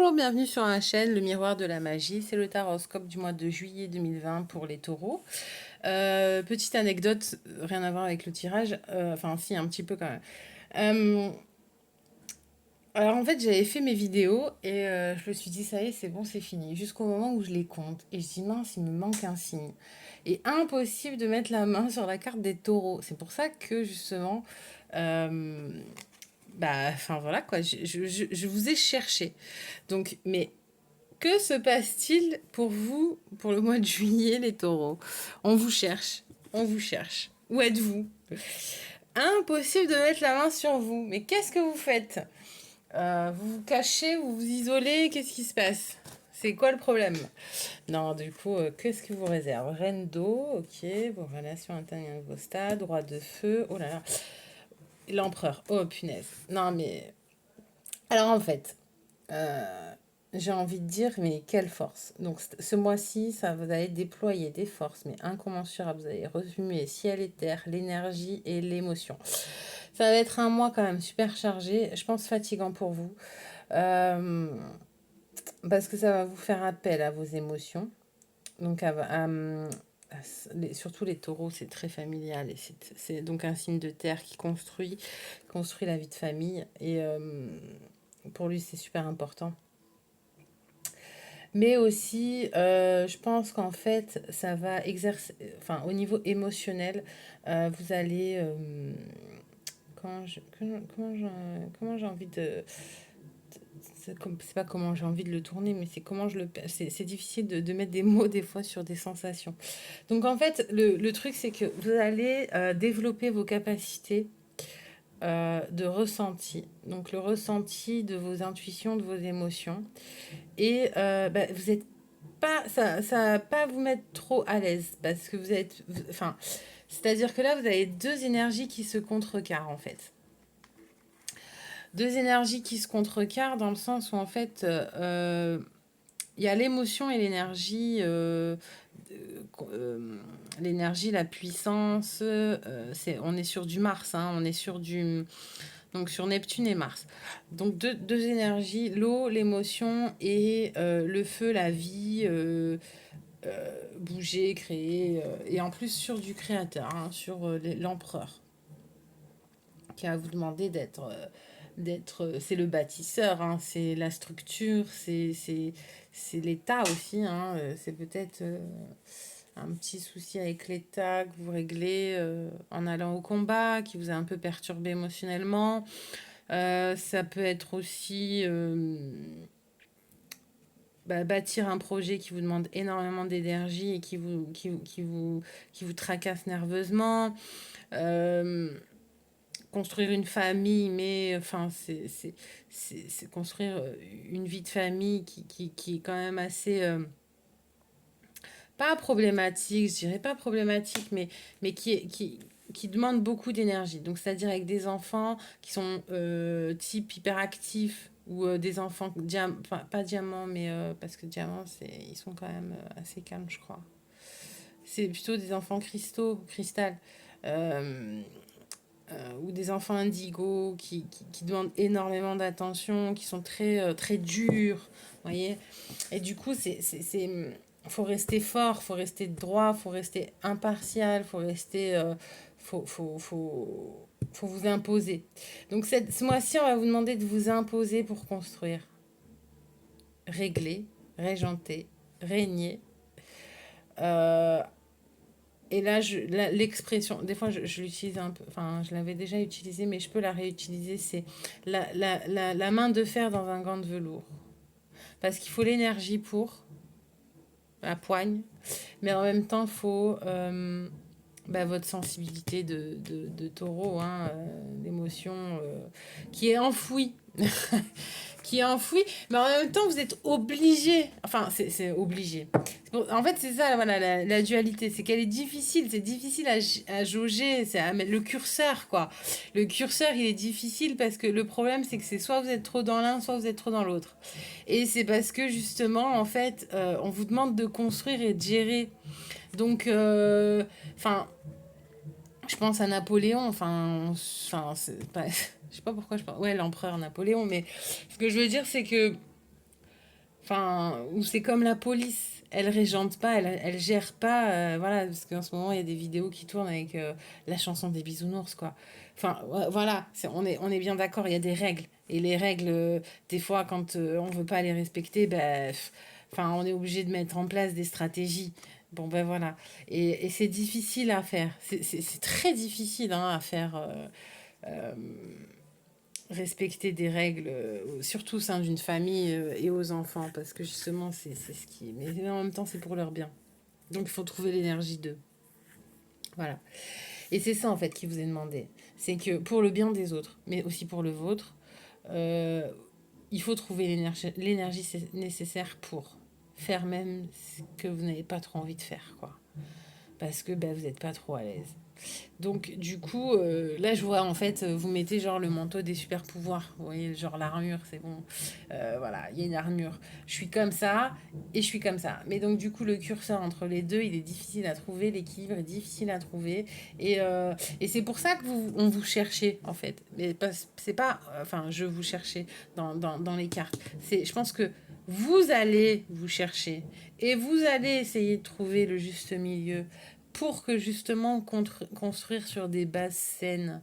Bonjour, bienvenue sur ma chaîne Le Miroir de la Magie. C'est le taroscope du mois de juillet 2020 pour les taureaux. Petite anecdote, rien à voir avec le tirage, enfin si, un petit peu quand même. Euh, alors en fait, j'avais fait mes vidéos et je me suis dit, ça y est, c'est bon, c'est fini. Jusqu'au moment où je les compte. Et je dis, mince, il me manque un signe. Et impossible de mettre la main sur la carte des taureaux. C'est pour ça que justement, euh, bah, enfin voilà quoi, je vous ai cherché. Donc, mais que se passe-t-il pour vous pour le mois de juillet, les taureaux? On vous cherche, on vous cherche. Où êtes-vous? Impossible de mettre la main sur vous. Mais qu'est-ce que vous faites? Vous vous cachez, vous vous isolez, qu'est-ce qui se passe? C'est quoi le problème? Non, du coup, qu'est-ce que vous réserve? Reine d'eau, ok, vos relations atteignent vos stades, roi de feu, oh là là, l'empereur, oh punaise. Non mais, alors en fait, euh, j'ai envie de dire, mais quelle force. Donc ce mois-ci, ça vous allez déployer des forces, mais incommensurables. Vous allez remuer ciel et terre, l'énergie et l'émotion. Ça va être un mois quand même super chargé, je pense fatigant pour vous, euh, parce que ça va vous faire appel à vos émotions. Donc surtout les taureaux, c'est très familial et c'est donc un signe de terre qui construit la vie de famille et pour lui c'est super important. Mais aussi, je pense qu'en fait, ça va exercer, enfin, au niveau émotionnel, vous allez, comment j'ai envie de, c'est pas comment j'ai envie de le tourner, mais c'est comment je le, c'est difficile de mettre des mots des fois sur des sensations. Donc en fait, le truc, c'est que vous allez développer vos capacités de ressenti. Donc le ressenti de vos intuitions, de vos émotions. Et bah, vous êtes pas, ça va pas vous mettre trop à l'aise parce que enfin, c'est-à-dire que là, vous avez deux énergies qui se contrecarrent en fait. Deux énergies qui se contrecarrent dans le sens où en fait, il y a l'émotion et l'énergie, l'énergie, la puissance. On est sur du Mars, hein, on est sur du donc sur Neptune et Mars. Donc deux énergies, l'eau, l'émotion et le feu, la vie, bouger, créer, et en plus sur du créateur, hein, sur l'empereur, qui va vous demander c'est le bâtisseur, hein, c'est la structure, c'est l'État aussi, hein, c'est peut-être un petit souci avec l'État que vous réglez en allant au combat, qui vous a un peu perturbé émotionnellement. Ça peut être aussi bâtir un projet qui vous demande énormément d'énergie et qui vous tracasse nerveusement. Euh, Construire une famille, mais enfin, c'est construire une vie de famille qui est quand même assez... pas problématique, je dirais pas problématique, mais qui demande beaucoup d'énergie. Donc, c'est-à-dire avec des enfants qui sont type hyperactifs ou des enfants, enfin, pas diamant, mais parce que diamant, ils sont quand même assez calmes, je crois. C'est plutôt des enfants cristaux, cristal. Euh, ou des enfants indigos qui demandent énormément d'attention, qui sont très durs, vous voyez. Et du coup, faut rester fort, faut rester droit, faut rester impartial, faut vous imposer. Donc ce mois-ci, on va vous demander de vous imposer pour construire, régler, régenter, régner. Euh, Et là, l'expression, des fois, je l'utilise un peu, enfin, je l'avais déjà utilisée, mais je peux la réutiliser, c'est la main de fer dans un gant de velours. Parce qu'il faut l'énergie pour la poigne, mais en même temps, il faut votre sensibilité de taureau, hein, d'émotion qui est enfouie. Qui est enfoui, mais en même temps, vous êtes obligé. Enfin, c'est obligé. En fait, c'est ça, voilà, la dualité. C'est qu'elle est difficile. C'est difficile à jauger. C'est à mettre le curseur, quoi. Le curseur, il est difficile parce que le problème, c'est que c'est soit vous êtes trop dans l'un, soit vous êtes trop dans l'autre. Et c'est parce que, justement, en fait, on vous demande de construire et de gérer. Donc, enfin, je pense à Napoléon. Enfin, c'est pas. Je sais pas pourquoi je pense. Ouais, l'empereur Napoléon, mais ce que je veux dire, c'est que Enfin, ou c'est comme la police, elle régente pas, elle gère pas, voilà, parce qu'en ce moment il y a des vidéos qui tournent avec la chanson des bisounours, quoi. Enfin, voilà, on est bien d'accord, il y a des règles. Et les règles, des fois, quand on veut pas les respecter, ben, enfin, on est obligé de mettre en place des stratégies. Bon, ben voilà. Et c'est difficile à faire. C'est très difficile hein, à faire. Euh, Respecter des règles, surtout au sein d'une famille et aux enfants, parce que justement, c'est ce qui... Mais en même temps, c'est pour leur bien. Donc, il faut trouver l'énergie d'eux. Voilà. Et c'est ça, en fait, qui vous est demandé. C'est que pour le bien des autres, mais aussi pour le vôtre, euh, il faut trouver l'énergie nécessaire pour faire même ce que vous n'avez pas trop envie de faire, quoi. Parce que ben, vous n'êtes pas trop à l'aise. Donc, du coup, là, je vois, en fait, vous mettez genre le manteau des super pouvoirs. Vous voyez, genre l'armure, c'est bon. Voilà, il y a une armure. Je suis comme ça et je suis comme ça. Mais donc, du coup, le curseur entre les deux, il est difficile à trouver. L'équilibre est difficile à trouver. Et c'est pour ça que on vous cherchait, en fait. Mais c'est pas. Enfin, je vous cherchais dans les cartes. Je pense que vous allez vous chercher et vous allez essayer de trouver le juste milieu pour que justement construire sur des bases saines.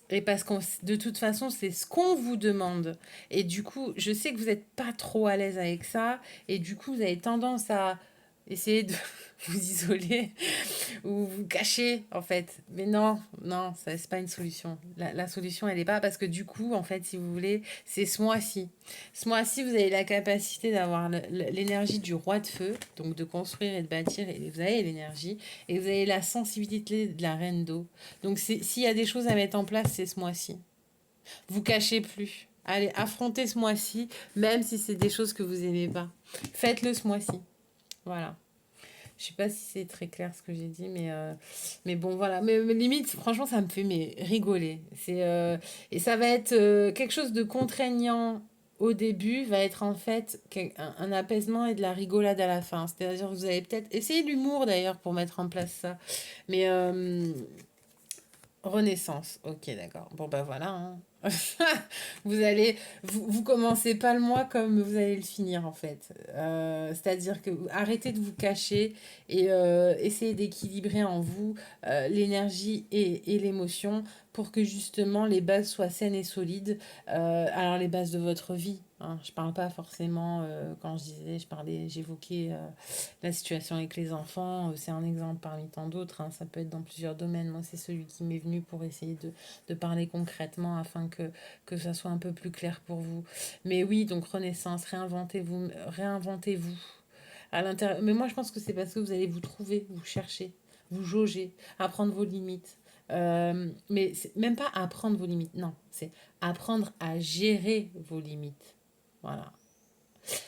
Et parce que de toute façon, c'est ce qu'on vous demande. Et du coup, je sais que vous n'êtes pas trop à l'aise avec ça. Et du coup, vous avez tendance à essayer de vous isoler ou vous cacher, en fait. Mais non, non, ça, c'est pas une solution. La solution, elle n'est pas parce que du coup, en fait, si vous voulez, c'est ce mois-ci. Ce mois-ci, vous avez la capacité d'avoir l'énergie du roi de feu, donc de construire et de bâtir, et vous avez l'énergie, et vous avez la sensibilité de la reine d'eau. Donc, s'il y a des choses à mettre en place, c'est ce mois-ci. Vous cachez plus. Allez, affrontez ce mois-ci, même si c'est des choses que vous aimez pas. Faites-le ce mois-ci. Voilà. Je sais pas si c'est très clair ce que j'ai dit, mais bon, voilà. Mais limite, franchement, ça me fait rigoler. Et ça va être quelque chose de contraignant au début, va être en fait un apaisement et de la rigolade à la fin. C'est-à-dire que vous allez peut-être essayer l'humour d'ailleurs pour mettre en place ça. Mais Renaissance, ok, d'accord. Bon, bah voilà. Hein. Vous commencez pas le mois comme vous allez le finir en fait. C'est-à-dire que arrêtez de vous cacher et essayez d'équilibrer en vous l'énergie et l'émotion pour que justement les bases soient saines et solides. Alors les bases de votre vie. Hein, je parle pas forcément quand j'évoquais la situation avec les enfants. C'est un exemple parmi tant d'autres. Hein, ça peut être dans plusieurs domaines. Moi, c'est celui qui m'est venu pour essayer de parler concrètement afin que ça soit un peu plus clair pour vous. Mais oui, donc Renaissance, réinventez-vous à l'intérieur. Mais moi, je pense que c'est parce que vous allez vous trouver, vous chercher, vous jauger, apprendre vos limites. Mais c'est même pas apprendre vos limites, non, c'est apprendre à gérer vos limites. Voilà.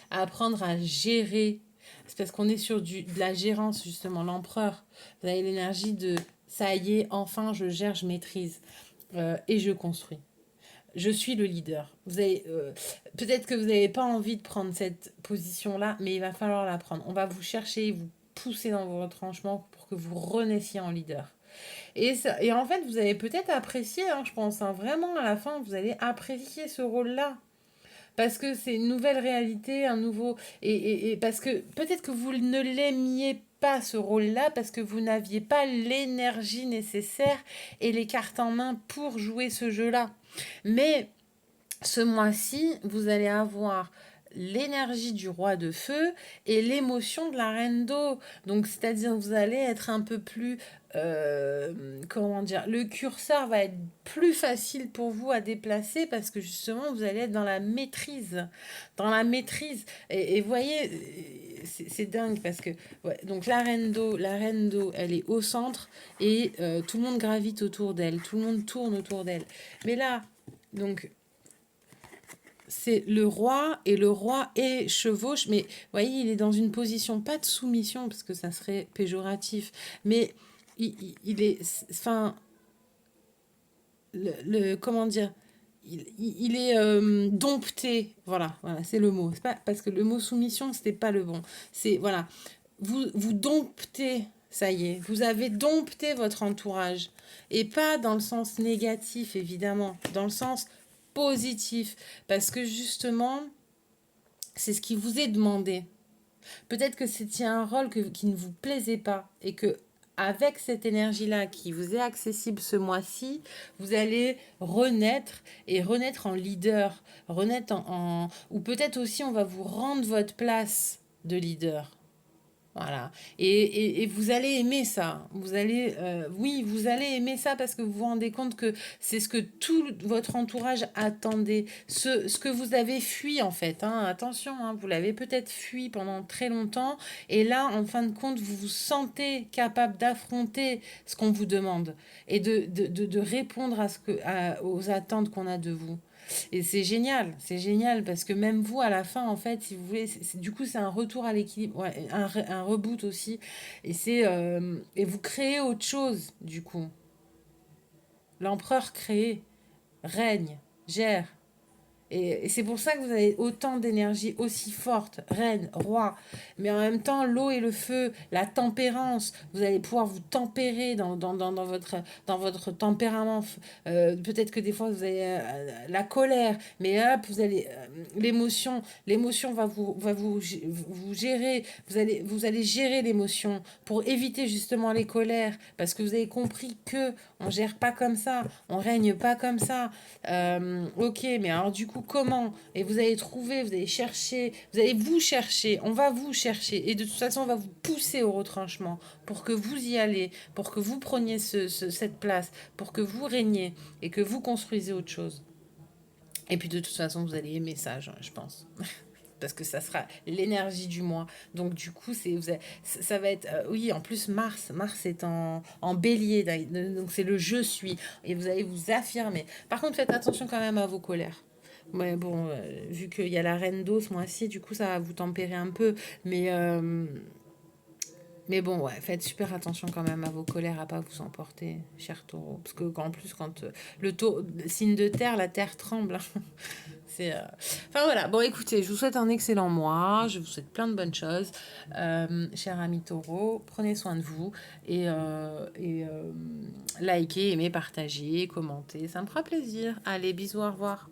Apprendre à gérer. C'est parce qu'on est sur de la gérance, justement, l'empereur. Vous avez l'énergie de ça y est, enfin, je gère, je maîtrise et je construis. Je suis le leader. Peut-être que vous n'avez pas envie de prendre cette position-là, mais il va falloir la prendre. On va vous chercher, vous pousser dans vos retranchements pour que vous renaissiez en leader. Et en fait, vous allez peut-être apprécier, hein, je pense, hein, vraiment à la fin, vous allez apprécier ce rôle-là. Parce que c'est une nouvelle réalité, un nouveau... Et parce que peut-être que vous ne l'aimiez pas ce rôle-là parce que vous n'aviez pas l'énergie nécessaire et les cartes en main pour jouer ce jeu-là. Mais ce mois-ci, vous allez avoir l'énergie du roi de feu et l'émotion de la reine d'eau. Donc, c'est-à-dire, vous allez être un peu plus... comment dire, le curseur va être plus facile pour vous à déplacer parce que justement, vous allez être dans la maîtrise. Dans la maîtrise. Et voyez, c'est dingue parce que... Ouais, donc, la reine d'eau, elle est au centre et tout le monde gravite autour d'elle. Tout le monde tourne autour d'elle. Mais là, donc c'est le roi est chevauche, mais vous voyez, il est dans une position, pas de soumission, parce que ça serait péjoratif, mais il est, enfin, comment dire, il est dompté, voilà, c'est le mot. C'est pas, parce que le mot soumission, c'était pas le bon. C'est, voilà, vous domptez, ça y est, vous avez dompté votre entourage. Et pas dans le sens négatif, évidemment, dans le sens positif. Parce que justement, c'est ce qui vous est demandé. Peut-être que c'était un rôle qui ne vous plaisait pas et que avec cette énergie-là qui vous est accessible ce mois-ci, vous allez renaître et renaître en leader, renaître ou peut-être aussi on va vous rendre votre place de leader. Voilà. Et vous allez aimer ça. Vous allez, oui, vous allez aimer ça parce que vous vous rendez compte que c'est ce que tout votre entourage attendait. Ce que vous avez fui, en fait. Hein. Attention, hein, vous l'avez peut-être fui pendant très longtemps. Et là, en fin de compte, vous vous sentez capable d'affronter ce qu'on vous demande et de répondre aux attentes qu'on a de vous. Et c'est génial parce que même vous, à la fin, en fait, si vous voulez, du coup, c'est un retour à l'équilibre, ouais, un reboot aussi. Et vous créez autre chose, du coup. L'empereur crée, règne, gère. Et c'est pour ça que vous avez autant d'énergie aussi forte, reine, roi. Mais en même temps, l'eau et le feu, la tempérance, vous allez pouvoir vous tempérer dans votre tempérament. Peut-être que des fois, vous avez la colère, mais hop, vous allez... l'émotion vous gérer. Vous allez gérer l'émotion pour éviter justement les colères. Parce que vous avez compris que on gère pas comme ça, on règne pas comme ça. Ok, mais alors du coup, comment? Et vous allez trouver, vous allez chercher, vous allez vous chercher, on va vous chercher. Et de toute façon, on va vous pousser au retranchement pour que vous y allez, pour que vous preniez cette place, pour que vous régniez et que vous construisez autre chose. Et puis de toute façon, vous allez aimer ça, je pense. Parce que ça sera l'énergie du mois. Donc du coup, ça va être... oui, en plus, Mars est en bélier. Donc c'est le je suis. Et vous allez vous affirmer. Par contre, faites attention quand même à vos colères. Ouais, bon, vu qu'il y a la reine d'eau ce mois-ci, du coup, ça va vous tempérer un peu. Mais bon, ouais, faites super attention quand même à vos colères, à pas vous emporter, cher taureau. Parce que en plus, quand le signe de terre, la terre tremble. Hein. Enfin voilà, bon écoutez, je vous souhaite un excellent mois, je vous souhaite plein de bonnes choses. Cher ami taureau, prenez soin de vous et likez, aimez, partagez, commentez, ça me fera plaisir. Allez, bisous, au revoir.